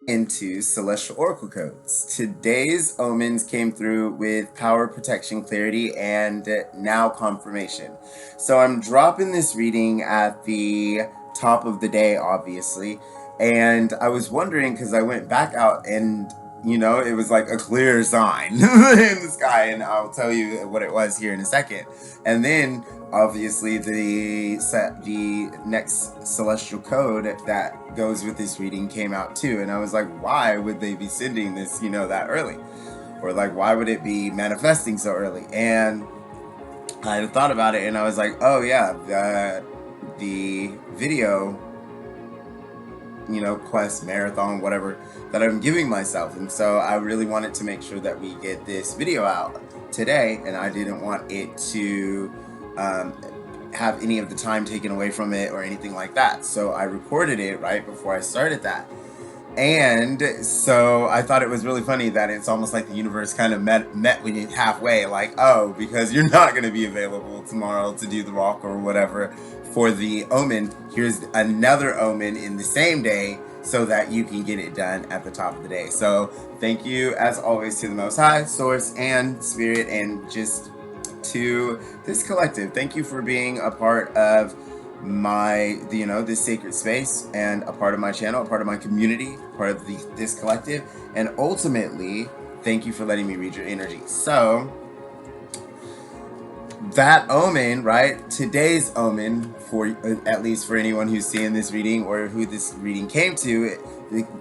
Into Celestial Oracle Codes. Today's omens came through with power, protection, clarity, and now confirmation. So I'm dropping this reading at the top of the day, obviously. And I was wondering because I went back out and it was like a clear sign in the sky, and I'll tell you what it was here in a second. And then obviously the next celestial code that goes with this reading came out too, and I was like, why would they be sending this that early, or like why would it be manifesting so early? And I had thought about it, and I was like, oh yeah, the video quest, marathon, whatever, that I'm giving myself. And so I really wanted to make sure that we get this video out today, and I didn't want it to have any of the time taken away from it or anything like that. So I recorded it right before I started that. And so I thought it was really funny that it's almost like the universe kind of met with you halfway, like, oh, because you're not going to be available tomorrow to do the walk or whatever for the omen, here's another omen in the same day so that you can get it done at the top of the day. So thank you, as always, to the Most High, Source, and Spirit, and just to this collective. Thank you for being a part of this sacred space, and a part of my channel, a part of my community, part of this collective, and ultimately thank you for letting me read your energy. So that omen, right, today's omen, for at least for anyone who's seeing this reading or who this reading came to,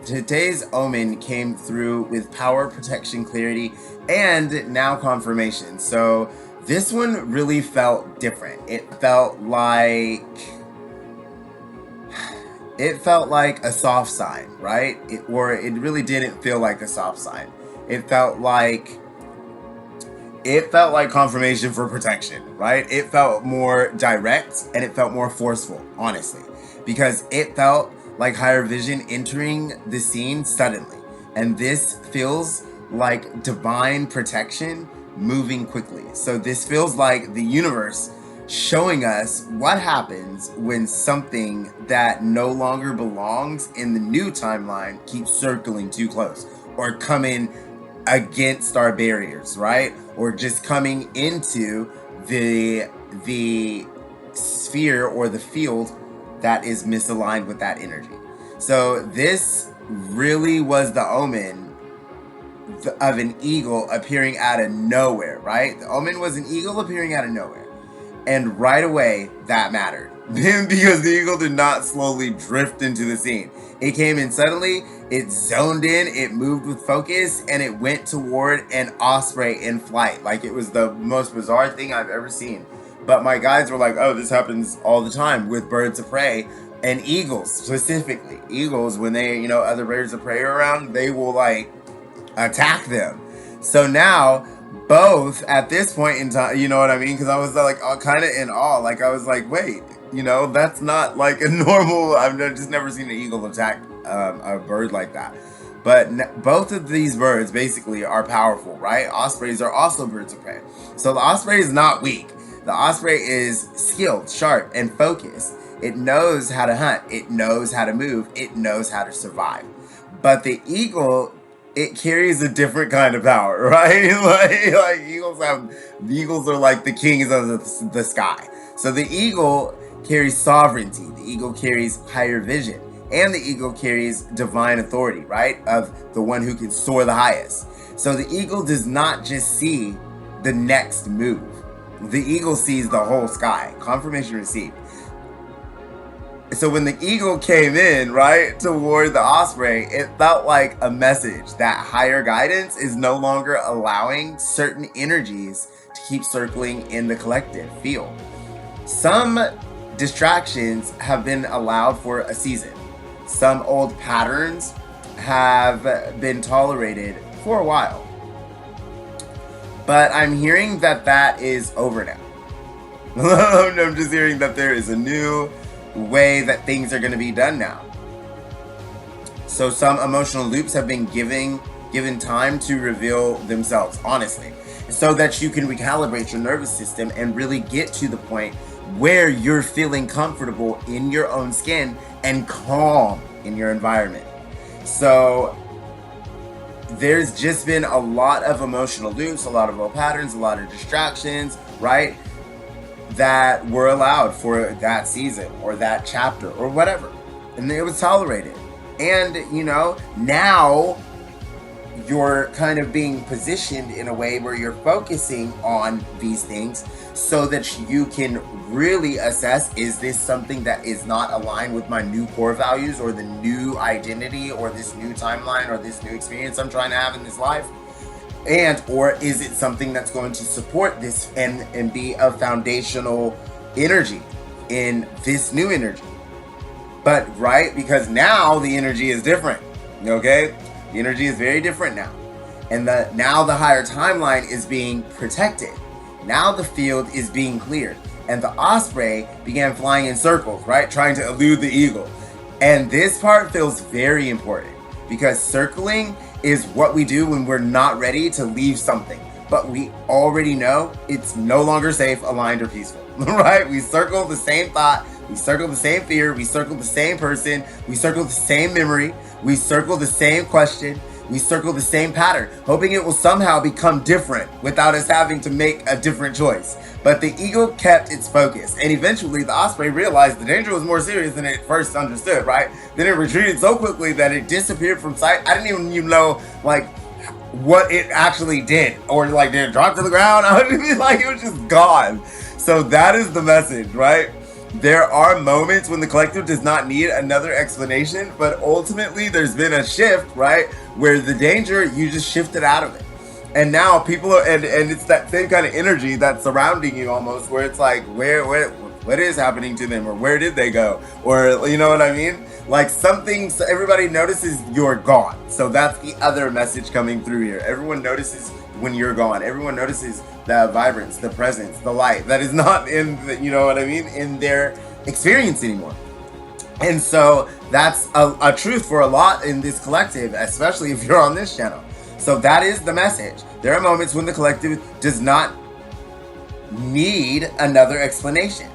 today's omen came through with power, protection, clarity, and now confirmation. So this one really felt different. It felt like a soft sign, right? It really didn't feel like a soft sign. It felt like confirmation for protection, right? It felt more direct, and it felt more forceful, honestly, because it felt like higher vision entering the scene suddenly. And this feels like divine protection moving quickly. So this feels like the universe showing us what happens when something that no longer belongs in the new timeline keeps circling too close, or coming against our barriers, right? Or just coming into the sphere or the field that is misaligned with that energy. So this really was the omen of an eagle appearing out of nowhere, right? The omen was an eagle appearing out of nowhere. And right away, that mattered. Because the eagle did not slowly drift into the scene. It came in suddenly, it zoned in, it moved with focus, and it went toward an osprey in flight. Like, it was the most bizarre thing I've ever seen. But my guides were like, oh, this happens all the time with birds of prey. And eagles, specifically. Eagles, when they, other birds of prey are around, they will, like, attack them. So now, both at this point in time, you know what I mean? Because I was like kind of in awe. Like, I was like, wait, that's not like a normal, I've just never seen an eagle attack a bird like that. But both of these birds basically are powerful, right? Ospreys are also birds of prey. So the osprey is not weak. The osprey is skilled, sharp, and focused. It knows how to hunt. It knows how to move. It knows how to survive. But the eagle, it carries a different kind of power, right? like eagles are like the kings of the sky. So the eagle carries sovereignty. The eagle carries higher vision. And the eagle carries divine authority, right? Of the one who can soar the highest. So the eagle does not just see the next move. The eagle sees the whole sky. Confirmation received. So when the eagle came in, right, toward the osprey, it felt like a message that higher guidance is no longer allowing certain energies to keep circling in the collective field. Some distractions have been allowed for a season. Some old patterns have been tolerated for a while. But I'm hearing that is over now. I'm just hearing that there is a new way that things are going to be done now. So some emotional loops have been given time to reveal themselves, honestly, so that you can recalibrate your nervous system and really get to the point where you're feeling comfortable in your own skin and calm in your environment. So there's just been a lot of emotional loops, a lot of old patterns, a lot of distractions, right? That were allowed for that season or that chapter or whatever. And it was tolerated. And, now you're kind of being positioned in a way where you're focusing on these things so that you can really assess, is this something that is not aligned with my new core values or the new identity or this new timeline or this new experience I'm trying to have in this life? And or is it something that's going to support this and be a foundational energy in this new energy? But right, because now the energy is different. Okay, the energy is very different now, and now the higher timeline is being protected. Now the field is being cleared, and the osprey began flying in circles, right, trying to elude the eagle. And this part feels very important because circling is what we do when we're not ready to leave something, but we already know it's no longer safe, aligned, or peaceful, right? We circle the same thought, we circle the same fear, we circle the same person, we circle the same memory, we circle the same question, we circle the same pattern, hoping it will somehow become different without us having to make a different choice. But the eagle kept its focus, and eventually the osprey realized the danger was more serious than it first understood, right? Then it retreated so quickly that it disappeared from sight. I didn't even know, what it actually did. Or, did it drop to the ground? I don't even, it was just gone. So that is the message, right? There are moments when the collective does not need another explanation, but ultimately there's been a shift, right? Where the danger, you just shifted out of it. And now people are, and it's that same kind of energy that's surrounding you almost, where it's like, what is happening to them? Or where did they go? Or, you know what I mean? Something, so everybody notices you're gone. So that's the other message coming through here. Everyone notices when you're gone. Everyone notices the vibrance, the presence, the light that is not in in their experience anymore. And so that's a truth for a lot in this collective, especially if you're on this channel. So that is the message. There are moments when the collective does not need another explanation.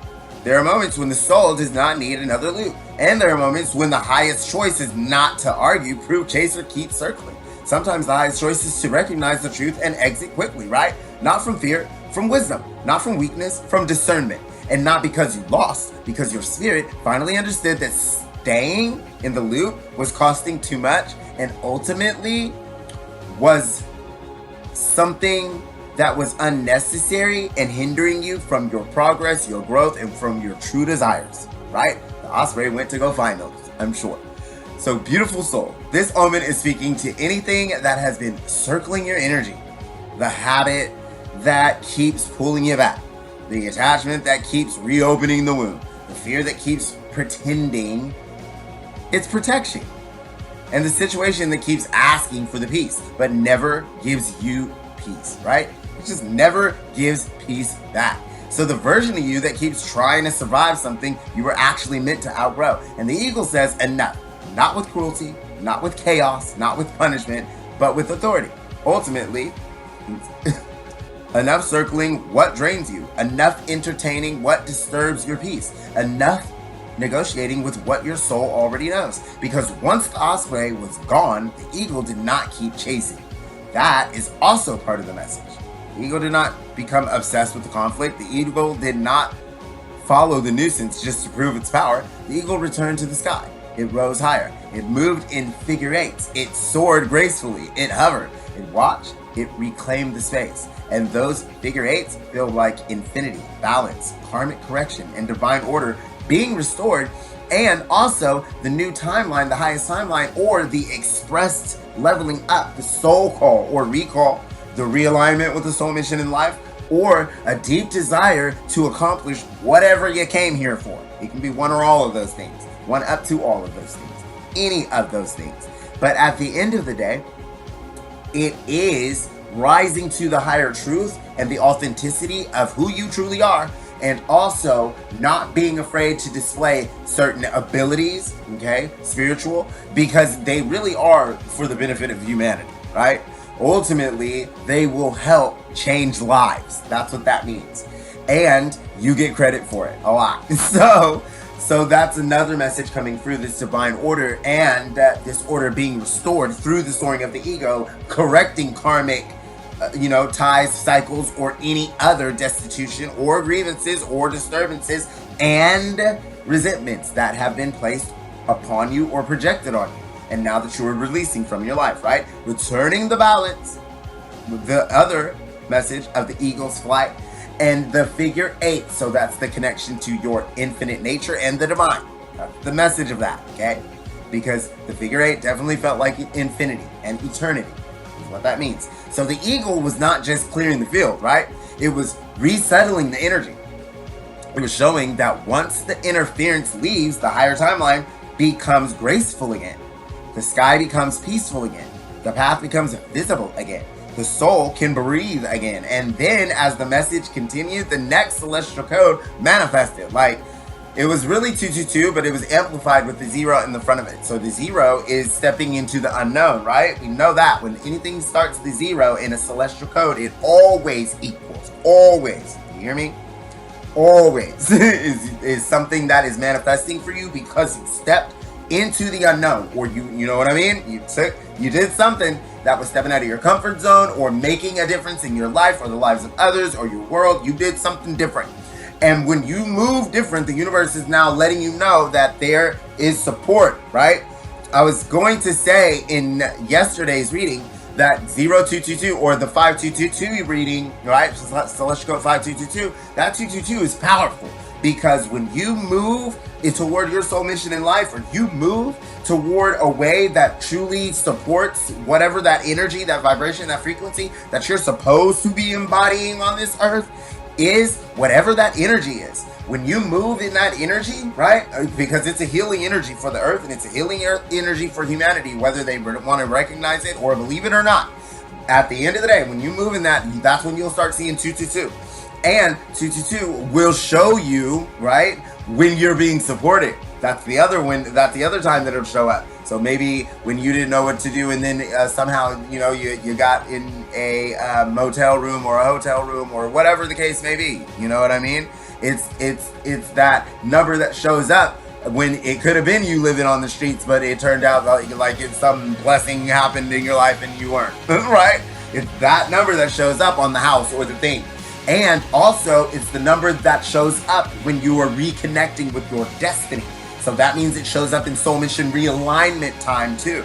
There are moments when the soul does not need another loop. And there are moments when the highest choice is not to argue, prove, chase, or keep circling. Sometimes the highest choice is to recognize the truth and exit quickly, right? Not from fear, from wisdom, not from weakness, from discernment. And not because you lost, because your spirit finally understood that staying in the loop was costing too much and ultimately was something that was unnecessary and hindering you from your progress, your growth, and from your true desires, right? The osprey went to go find those, I'm sure. So beautiful soul, this omen is speaking to anything that has been circling your energy, the habit that keeps pulling you back, the attachment that keeps reopening the wound, the fear that keeps pretending it's protection, and the situation that keeps asking for the peace but never gives you peace, right? It just never gives peace back. So the version of you that keeps trying to survive something you were actually meant to outgrow. And the eagle says enough. Not with cruelty, not with chaos, not with punishment, but with authority. Ultimately, enough circling what drains you, enough entertaining what disturbs your peace, enough negotiating with what your soul already knows. Because once the osprey was gone, the eagle did not keep chasing. That is also part of the message. The eagle did not become obsessed with the conflict. The eagle did not follow the nuisance just to prove its power. The eagle returned to the sky. It rose higher. It moved in figure eights. It soared gracefully. It hovered. It watched. It reclaimed the space. And those figure eights feel like infinity, balance, karmic correction, and divine order being restored. And also the new timeline, the highest timeline, or the expressed leveling up, the soul call or recall, the realignment with the soul mission in life, or a deep desire to accomplish whatever you came here for. It can be one or all of those things, one up to all of those things, any of those things. But at the end of the day, it is rising to the higher truth and the authenticity of who you truly are, and also not being afraid to display certain abilities, okay, spiritual, because they really are for the benefit of humanity, right? Ultimately, they will help change lives. That's what that means. And you get credit for it a lot. So So that's another message coming through, this divine order, and this order being restored through the soaring of the ego, correcting karmic ties, cycles, or any other destitution or grievances or disturbances and resentments that have been placed upon you or projected on you. And now that you are releasing from your life, right? Returning the balance, the other message of the eagle's flight, and the figure 8. So that's the connection to your infinite nature and the divine. That's the message of that, okay? Because the figure 8 definitely felt like infinity and eternity. Is what that means. So the eagle was not just clearing the field, right? It was resettling the energy. It was showing that once the interference leaves, the higher timeline becomes graceful again. The sky becomes peaceful again. The path becomes visible again. The soul can breathe again. And then as the message continued, the next celestial code manifested. Like, it was really 222, but it was amplified with the 0 in the front of it. So the 0 is stepping into the unknown, right? We know that when anything starts the 0 in a celestial code, it always equals. Always. You hear me? Always is something that is manifesting for you because you stepped into the unknown, or you know what I mean? You did something that was stepping out of your comfort zone or making a difference in your life or the lives of others or your world. You did something different. And when you move different, the universe is now letting you know that there is support, right? I was going to say in yesterday's reading that 0222 or the 5222 reading, right? Celestial code 5222, that 222 is powerful because when you move toward your soul mission in life, or you move toward a way that truly supports whatever that energy, that vibration, that frequency that you're supposed to be embodying on this earth, is whatever that energy is. When you move in that energy, right? Because it's a healing energy for the earth and it's a healing energy for humanity, whether they want to recognize it or believe it or not. At the end of the day, when you move in that, that's when you'll start seeing 222. And 222 will show you, right, when you're being supported. That's the other time that it'll show up. So maybe when you didn't know what to do, and then somehow you got in a motel room or a hotel room or whatever the case may be. You know what I mean? It's that number that shows up when it could have been you living on the streets, but it turned out like it's some blessing happened in your life and you weren't. Right? It's that number that shows up on the house or the thing. And also, it's the number that shows up when you are reconnecting with your destiny. So that means it shows up in soul mission realignment time too.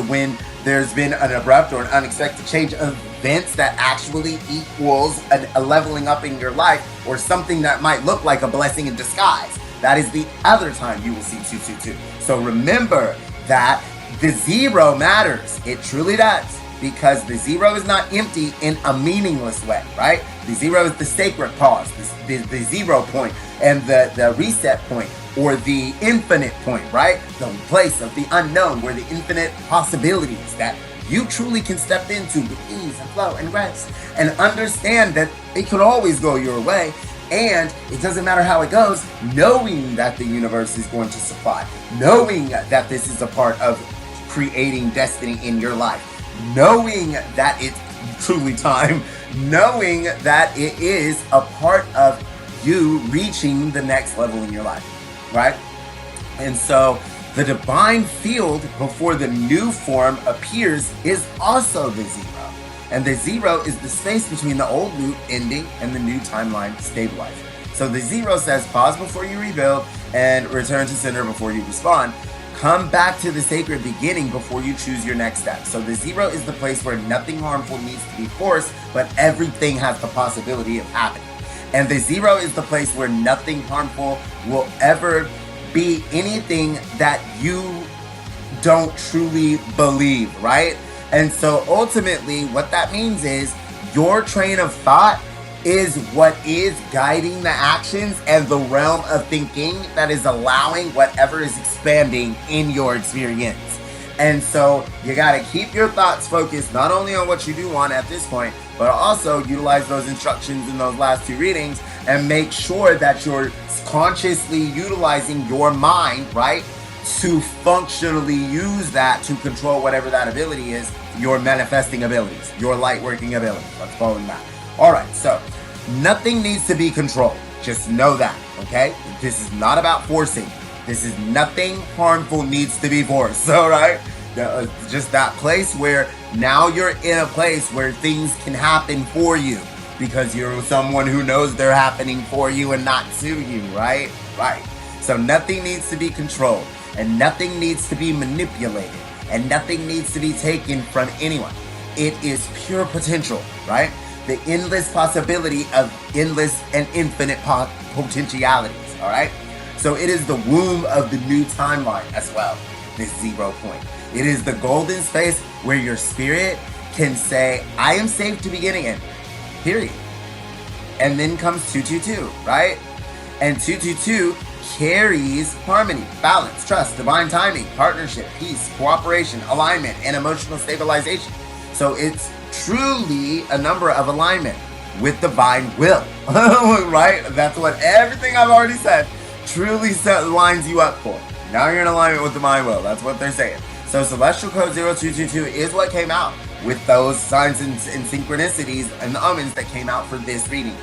When there's been an abrupt or an unexpected change of events that actually equals a leveling up in your life, or something that might look like a blessing in disguise. That is the other time you will see 222. So remember that the 0 matters. It truly does. Because the 0 is not empty in a meaningless way, right? The 0 is the sacred pause, the 0 point, and the reset point, or the infinite point, right? The place of the unknown, where the infinite possibilities that you truly can step into with ease and flow and rest, and understand that it can always go your way, and it doesn't matter how it goes, knowing that the universe is going to supply, knowing that this is a part of creating destiny in your life, knowing that it's truly time, knowing that it is a part of you reaching the next level in your life, right? And so the divine field before the new form appears is also the 0. And the 0 is the space between the old loop ending and the new timeline stabilizing. So the 0 says pause before you rebuild and return to center before you respond. Come back to the sacred beginning before you choose your next step. So the 0 is the place where nothing harmful needs to be forced, but everything has the possibility of happening. And the 0 is the place where nothing harmful will ever be anything that you don't truly believe, right? And so ultimately what that means is your train of thought is what is guiding the actions and the realm of thinking that is allowing whatever is expanding in your experience. And so you got to keep your thoughts focused not only on what you do want at this point, but also utilize those instructions in those last 2 readings and make sure that you're consciously utilizing your mind, right, to functionally use that to control whatever that ability is, your manifesting abilities, your light working abilities. Let's call them that. All right, so nothing needs to be controlled. Just know that. Okay? This is not about forcing. This is nothing harmful needs to be forced. All right? Just that place where now you're in a place where things can happen for you because you're someone who knows they're happening for you and not to you, right? Right. So nothing needs to be controlled, and nothing needs to be manipulated, and nothing needs to be taken from anyone. It is pure potential, right? The endless possibility of endless and infinite potentialities, all right? So it is the womb of the new timeline as well, this 0 point. It is the golden space where your spirit can say, I am safe to begin again, period. And then comes 222, right? And 222 carries harmony, balance, trust, divine timing, partnership, peace, cooperation, alignment, and emotional stabilization. So it's truly a number of alignment with divine will, right? That's what everything I've already said truly lines you up for. Now you're in alignment with divine will. That's what they're saying. So Celestial Code 0222 is what came out with those signs and synchronicities and the omens that came out for this reading.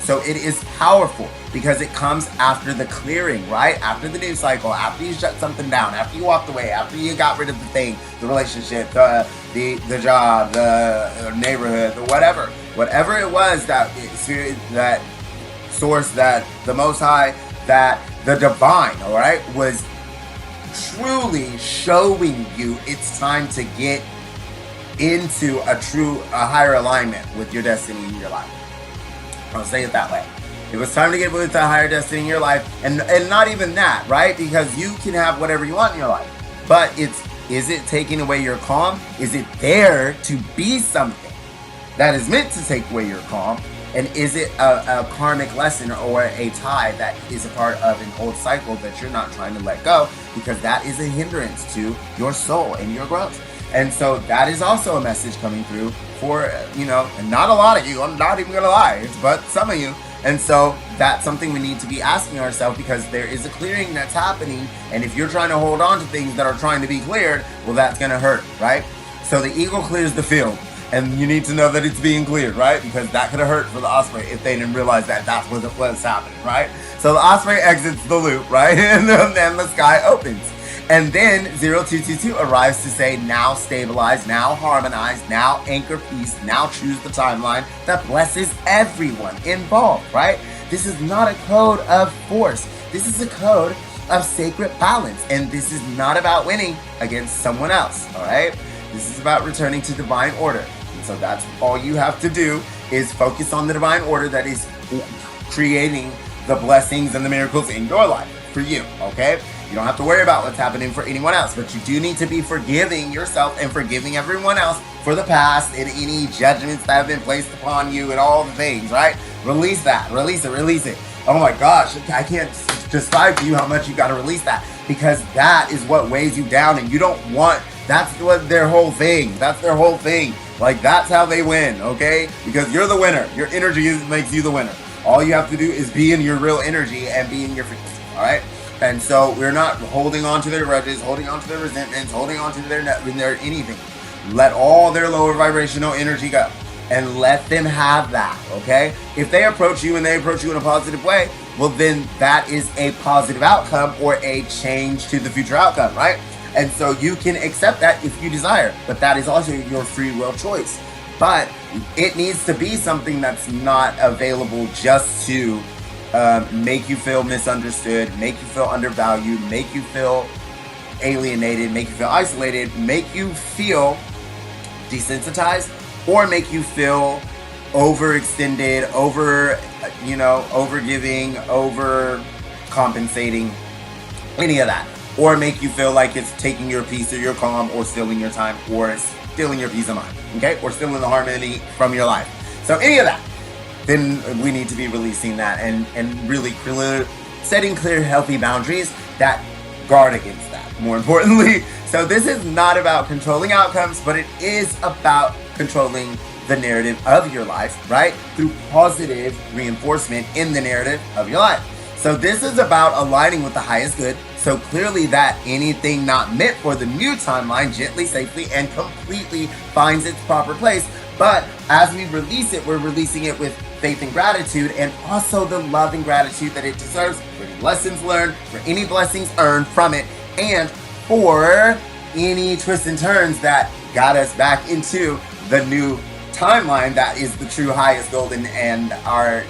So it is powerful because it comes after the clearing, right? After the news cycle, after you shut something down, after you walked away, after you got rid of the thing, the relationship, the job, the neighborhood, the whatever it was that source, that the Most High, that the divine, all right, was truly showing you it's time to get into a higher alignment with your destiny in your life. I'll say it that way. It was time to get with a higher destiny in your life, and not even that, right? Because you can have whatever you want in your life, but is it taking away your calm? Is it there to be something that is meant to take away your calm? And is it a karmic lesson or a tie that is a part of an old cycle that you're not trying to let go, because that is a hindrance to your soul and your growth? And so that is also a message coming through for, and not a lot of you, I'm not even gonna lie, but some of you. And so that's something we need to be asking ourselves, because there is a clearing that's happening, and if you're trying to hold on to things that are trying to be cleared, well, that's gonna hurt, right? So the eagle clears the field, and you need to know that it's being cleared, right? Because that could have hurt for the osprey if they didn't realize that that's what was happening, right? So the osprey exits the loop, right? And then the sky opens. And then 0222 arrives to say, now stabilize, now harmonize, now anchor peace, now choose the timeline that blesses everyone involved, right? This is not a code of force. This is a code of sacred balance. And this is not about winning against someone else, all right? This is about returning to divine order. And so that's all you have to do, is focus on the divine order that is creating the blessings and the miracles in your life for you, okay? You don't have to worry about what's happening for anyone else, but you do need to be forgiving yourself and forgiving everyone else for the past and any judgments that have been placed upon you and all the things, right? Release that. Release it. Oh my gosh, I can't describe to you how much you got to release that, because that is what weighs you down, and you don't want, that's what their whole thing. That's their whole thing. Like, that's how they win, okay? Because you're the winner. Your energy makes you the winner. All you have to do is be in your real energy and be in your frequency, all right? And so we're not holding on to their grudges, holding on to their resentments, holding on to their anything. Let all their lower vibrational energy go, and let them have that, okay? If they approach you and they approach you in a positive way, well, then that is a positive outcome or a change to the future outcome, right? And so you can accept that if you desire, but that is also your free will choice. But it needs to be something that's not available just to make you feel misunderstood, make you feel undervalued, make you feel alienated, make you feel isolated, make you feel desensitized, or make you feel overextended, overgiving, over compensating, any of that, or make you feel like it's taking your peace or your calm, or stealing your time, or stealing your peace of mind, okay, or stealing the harmony from your life. So any of that, then we need to be releasing that and really setting clear, healthy boundaries that guard against that, more importantly. So this is not about controlling outcomes, but it is about controlling the narrative of your life, right? Through positive reinforcement in the narrative of your life. So this is about aligning with the highest good. So clearly that anything not meant for the new timeline gently, safely, and completely finds its proper place. But as we release it, we're releasing it with faith and gratitude, and also the love and gratitude that it deserves for any lessons learned, for any blessings earned from it, and for any twists and turns that got us back into the new timeline that is the true highest golden and our,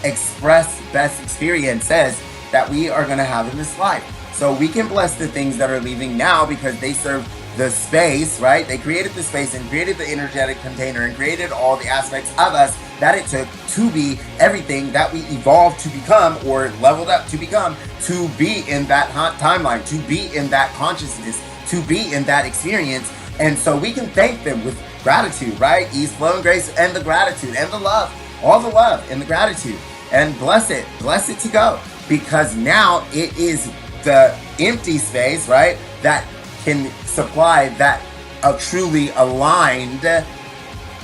express best experience says that we are going to have in this life. So we can bless the things that are leaving now because they serve the space, right? They created the space and created the energetic container and created all the aspects of us that it took to be everything that we evolved to become or leveled up to become, to be in that timeline, to be in that consciousness, to be in that experience. And so we can thank them with gratitude, right? Ease, flow, and grace, and the gratitude, and the love, all the love and the gratitude, and bless it to go, because now it is the empty space, right, that can supply that a truly aligned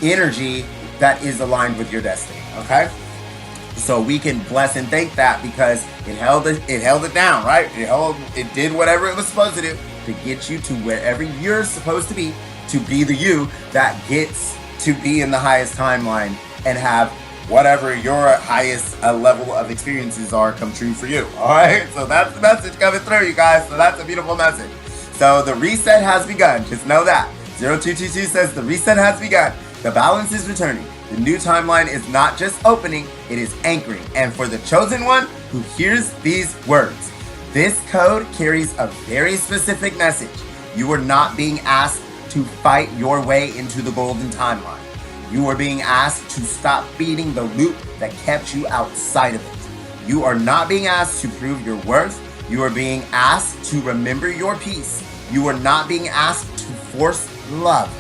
energy that is aligned with your destiny. Okay, so we can bless and thank that because it held it down, right? It did whatever it was supposed to do to get you to wherever you're supposed to be the you that gets to be in the highest timeline and have whatever your highest level of experiences are come true for you. All right, so that's the message coming through, you guys. So that's a beautiful message. So the reset has begun. Just know that. 0222 says the reset has begun. The balance is returning. The new timeline is not just opening, it is anchoring. And for the chosen one who hears these words, this code carries a very specific message. You are not being asked to fight your way into the golden timeline. You are being asked to stop feeding the loop that kept you outside of it. You are not being asked to prove your worth. You are being asked to remember your peace. You are not being asked to force love,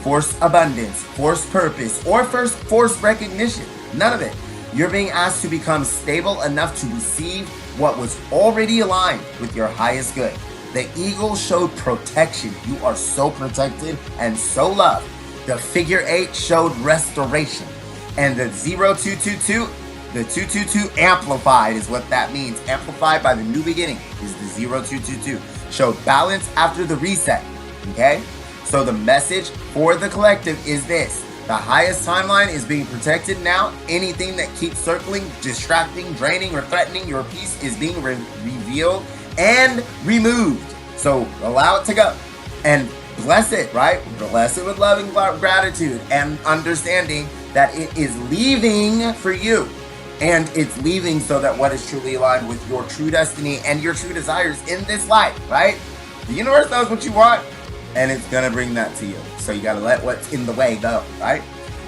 force abundance, force purpose, or force recognition. None of it. You're being asked to become stable enough to receive what was already aligned with your highest good. The eagle showed protection. You are so protected and so loved. The figure 8 showed restoration. And the 0222, the 222 amplified is what that means. Amplified by the new beginning is the 0222. Showed balance after the reset. Okay? So the message for the collective is this. The highest timeline is being protected now. Anything that keeps circling, distracting, draining, or threatening your peace is being revealed and removed. So allow it to go. And bless it, right? Bless it with loving gratitude and understanding that it is leaving for you. And it's leaving so that what is truly aligned with your true destiny and your true desires in this life, right? The universe knows what you want, and it's going to bring that to you. So you got to let what's in the way go, right?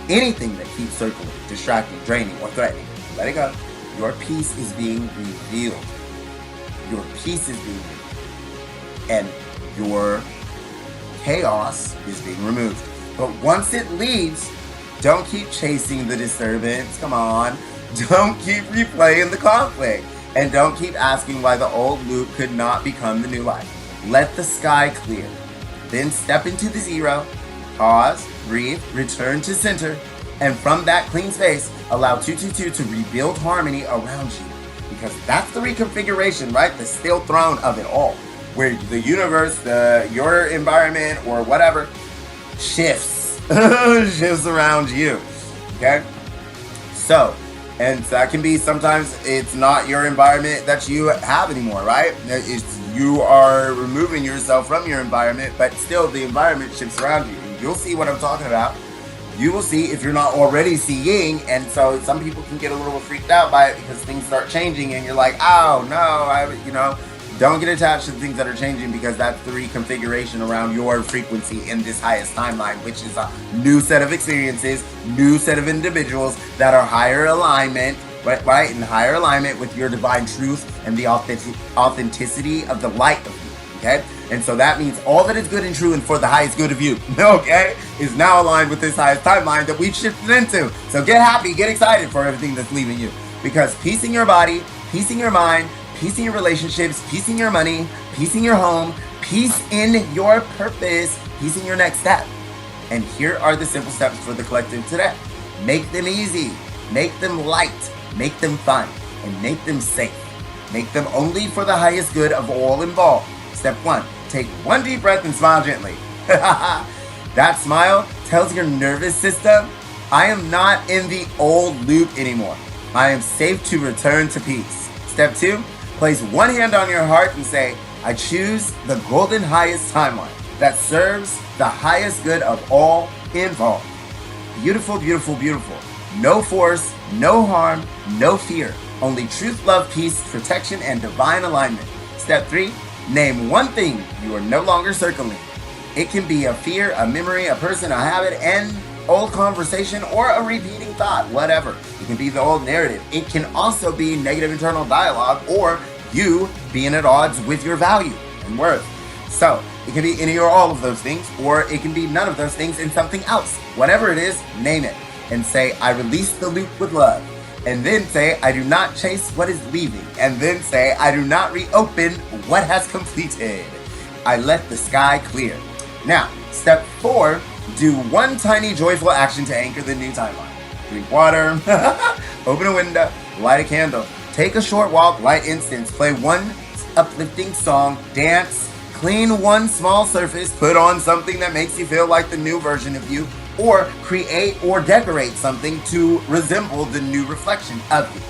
Anything that keeps circling, distracting, draining, or threatening, let it go. Your peace is being revealed. Your peace is being revealed. And your chaos is being removed. But once it leaves, don't keep chasing the disturbance. Come on. Don't keep replaying the conflict. And don't keep asking why the old loop could not become the new life. Let the sky clear. Then step into the zero. Pause, breathe, return to center. And from that clean space, allow 222 to rebuild harmony around you. Because that's the reconfiguration, right? The still throne of it all. Where the universe, your environment, or whatever, shifts. Shifts around you. Okay? So, and that can be sometimes it's not your environment that you have anymore, right? It's you are removing yourself from your environment, but still the environment shifts around you. You'll see what I'm talking about. You will see if you're not already seeing, and so some people can get a little freaked out by it because things start changing, and you're like, oh no, don't get attached to things that are changing because that's the reconfiguration around your frequency in this highest timeline, which is a new set of experiences, new set of individuals that are higher alignment, right? In higher alignment with your divine truth and the authenticity of the light of you, okay? And so that means all that is good and true and for the highest good of you, okay, is now aligned with this highest timeline that we've shifted into. So get happy, get excited for everything that's leaving you. Because peace in your body, peace in your mind, peace in your relationships, peace in your money, peace in your home, peace in your purpose, peace in your next step. And here are the simple steps for the collective today. Make them easy, make them light, make them fun, and make them safe. Make them only for the highest good of all involved. Step 1, take one deep breath and smile gently. That smile tells your nervous system, I am not in the old loop anymore. I am safe to return to peace. Step 2, place one hand on your heart and say, I choose the golden highest timeline that serves the highest good of all involved. Beautiful, beautiful, beautiful. No force, no harm, no fear. Only truth, love, peace, protection, and divine alignment. Step 3, name one thing you are no longer circling. It can be a fear, a memory, a person, a habit, an old conversation, or a repeating thought, whatever. It can be the old narrative. It can also be negative internal dialogue or you being at odds with your value and worth. So it can be any or all of those things, or it can be none of those things and something else. Whatever it is, name it and say, I release the loop with love. And then say, I do not chase what is leaving. And then say, I do not reopen what has completed. I let the sky clear. Now, step 4, do one tiny joyful action to anchor the new timeline. Drink water, open a window, light a candle, take a short walk, light incense, play one uplifting song, dance, clean one small surface, put on something that makes you feel like the new version of you, or create or decorate something to resemble the new reflection of you.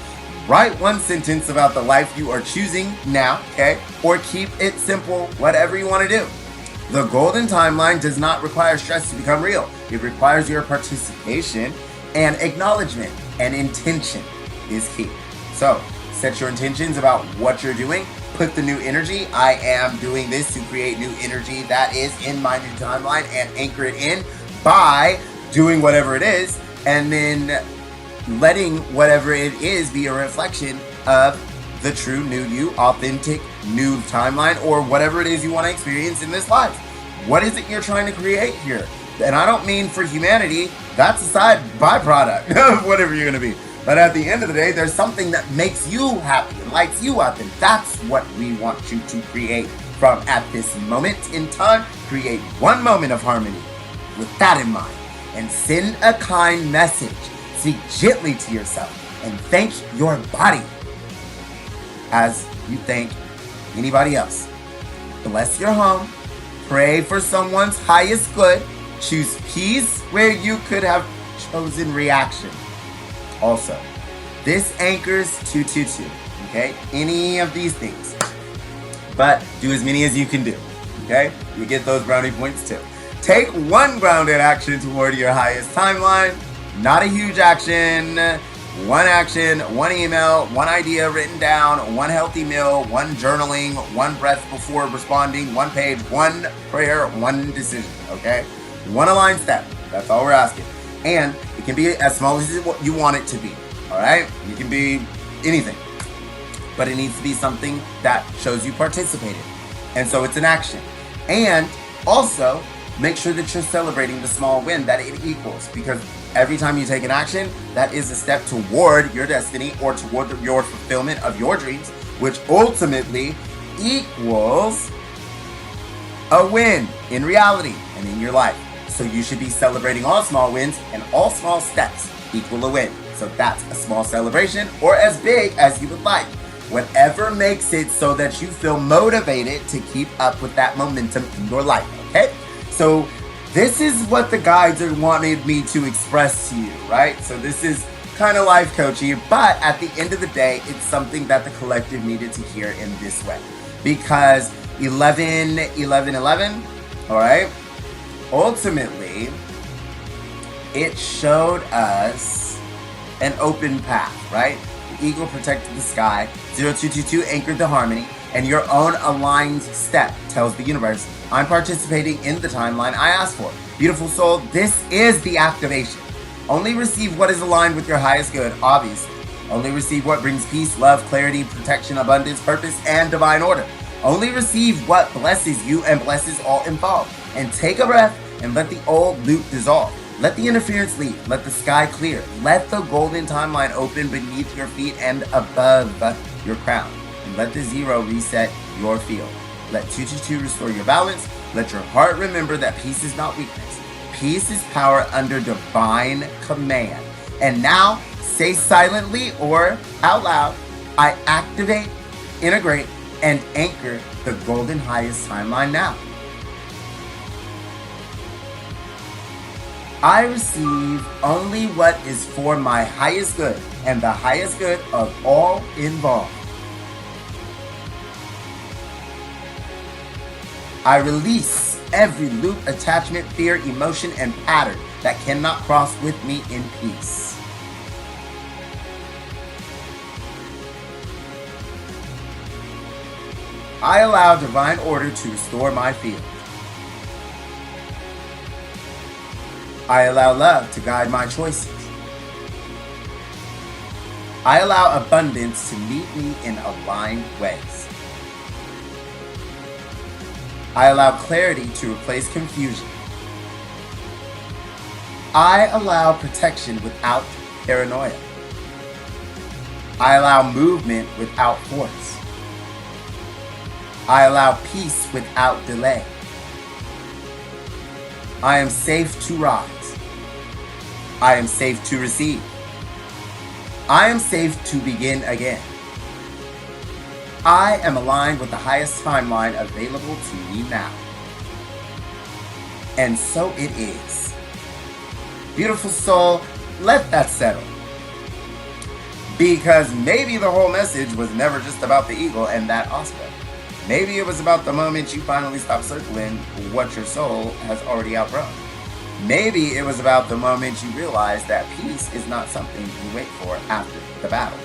Write one sentence about the life you are choosing now, okay? Or keep it simple, whatever you want to do. The golden timeline does not require stress to become real. It requires your participation and acknowledgement, and intention is key. So, set your intentions about what you're doing. Put the new energy. I am doing this to create new energy that is in my new timeline, and anchor it in by doing whatever it is, and then letting whatever it is be a reflection of the true new you, authentic new timeline, or whatever it is you want to experience in this life. What is it you're trying to create here? And I don't mean for humanity, that's a side byproduct of whatever you're going to be. But at the end of the day, there's something that makes you happy and lights you up, and that's what we want you to create from at this moment in time. Create one moment of harmony with that in mind, and send a kind message. Speak gently to yourself and thank your body as you thank anybody else. Bless your home. Pray for someone's highest good. Choose peace where you could have chosen reaction. Also, this anchors 222, okay? Any of these things. But do as many as you can do, okay? You get those brownie points too. Take one grounded action toward your highest timeline. Not a huge action. One action, one email, one idea written down, one healthy meal, one journaling, one breath before responding, one page, one prayer, one decision, okay? One aligned step. That's all we're asking. And it can be as small as you want it to be, all right? It can be anything. But it needs to be something that shows you participated. And so it's an action. And also, make sure that you're celebrating the small win that it equals, because every time you take an action, that is a step toward your destiny or toward your fulfillment of your dreams, which ultimately equals a win in reality and in your life. So you should be celebrating all small wins, and all small steps equal a win. So that's a small celebration, or as big as you would like. Whatever makes it so that you feel motivated to keep up with that momentum in your life, okay? So this is what the guides wanted me to express to you, right? So this is kind of life coaching, but at the end of the day, it's something that the collective needed to hear in this way. Because 11, 11, 11, all right? Ultimately, it showed us an open path, right? The eagle protected the sky, 0222 anchored the harmony, and your own aligned step tells the universe, I'm participating in the timeline I asked for. Beautiful soul, this is the activation. Only receive what is aligned with your highest good, obviously. Only receive what brings peace, love, clarity, protection, abundance, purpose, and divine order. Only receive what blesses you and blesses all involved. And take a breath and let the old loop dissolve. Let the interference leave. Let the sky clear. Let the golden timeline open beneath your feet and above your crown. And let the zero reset your field. Let 222 restore your balance. Let your heart remember that peace is not weakness. Peace is power under divine command. And now, say silently or out loud, I activate, integrate, and anchor the golden highest timeline now. I receive only what is for my highest good and the highest good of all involved. I release every loop, attachment, fear, emotion, and pattern that cannot cross with me in peace. I allow divine order to restore my field. I allow love to guide my choices. I allow abundance to meet me in aligned ways. I allow clarity to replace confusion. I allow protection without paranoia. I allow movement without force. I allow peace without delay. I am safe to rise. I am safe to receive. I am safe to begin again. I am aligned with the highest timeline available to me now. And so it is. Beautiful soul, let that settle. Because maybe the whole message was never just about the eagle and that aspect. Maybe it was about the moment you finally stop circling what your soul has already outgrown. Maybe it was about the moment you realize that peace is not something you wait for after the battle.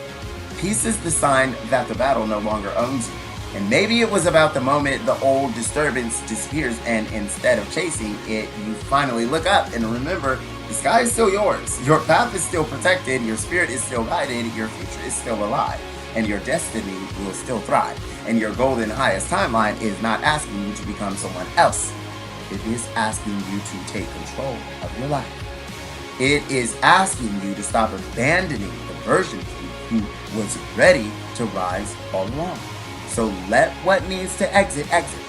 Peace is the sign that the battle no longer owns you. And maybe it was about the moment the old disturbance disappears and instead of chasing it, you finally look up and remember the sky is still yours. Your path is still protected, your spirit is still guided, your future is still alive, and your destiny will still thrive. And your golden highest timeline is not asking you to become someone else. It is asking you to take control of your life. It is asking you to stop abandoning the version of you who was ready to rise all along. So let what needs to exit, exit.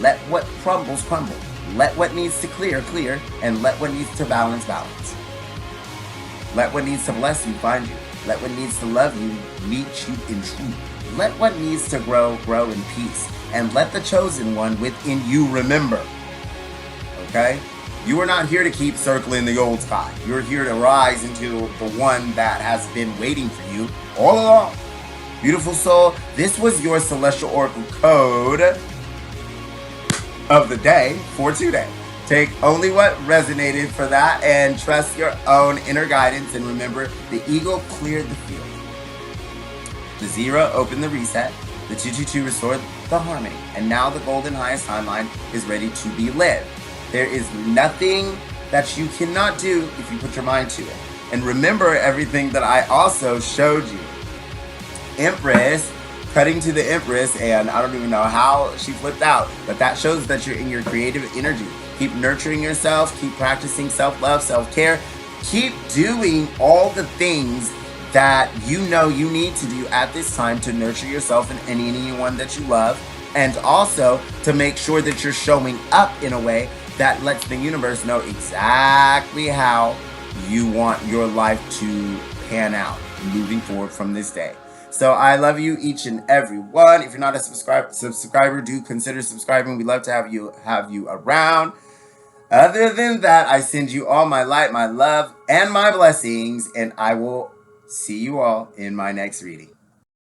Let what crumbles, crumble. Let what needs to clear, clear. And let what needs to balance, balance. Let what needs to bless you, find you. Let what needs to love you, meet you in truth. Let what needs to grow, grow in peace. And let the chosen one within you remember. Okay? You are not here to keep circling the old sky. You're here to rise into the one that has been waiting for you all along. Beautiful soul, this was your Celestial Oracle code of the day for today. Take only what resonated for that and trust your own inner guidance. And remember, the eagle cleared the field. The 0 opened the reset. The 222 restored the harmony. And now the golden highest timeline is ready to be lived. There is nothing that you cannot do if you put your mind to it. And remember everything that I also showed you. Empress, cutting to the Empress, and I don't even know how she flipped out, but that shows that you're in your creative energy. Keep nurturing yourself, keep practicing self-love, self-care, keep doing all the things that you know you need to do at this time to nurture yourself and anyone that you love, and also to make sure that you're showing up in a way that lets the universe know exactly how you want your life to pan out moving forward from this day. So I love you, each and every one. If you're not a subscriber, do consider subscribing. We'd love to have you around. Other than that, I send you all my light, my love, and my blessings, and I will see you all in my next reading.